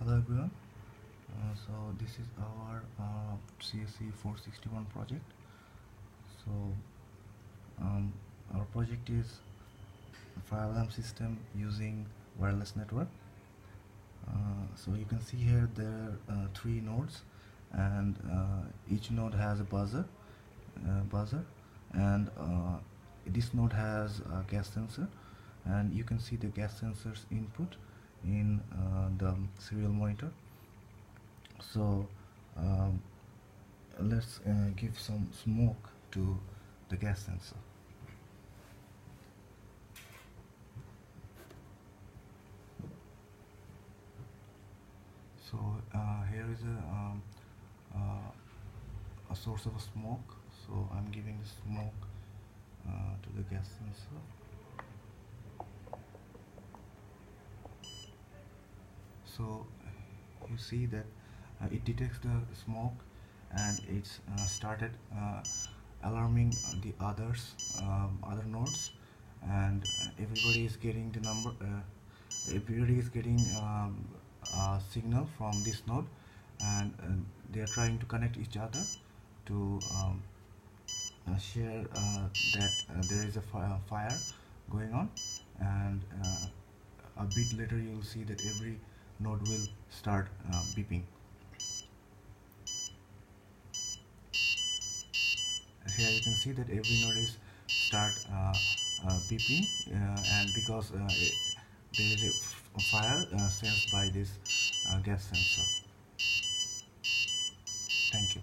Hello everyone. So this is our CSE 461 project. So our project is fire alarm system using wireless network. So you can see here there are 3 nodes, and each node has a buzzer, and this node has a gas sensor, and you can see the gas sensor's input in the serial monitor. So let's give some smoke to the gas sensor. So here is a source of a smoke. So I'm giving the smoke to the gas sensor. So you see that it detects the smoke, and it's started alarming the other nodes, and everybody is getting the number. Everybody is getting a signal from this node, and they are trying to connect each other to share that there is a fire going on, and a bit later you will see that every node will start beeping. Here you can see that every node is start beeping, and because there is a fire sensed by this gas sensor. Thank you.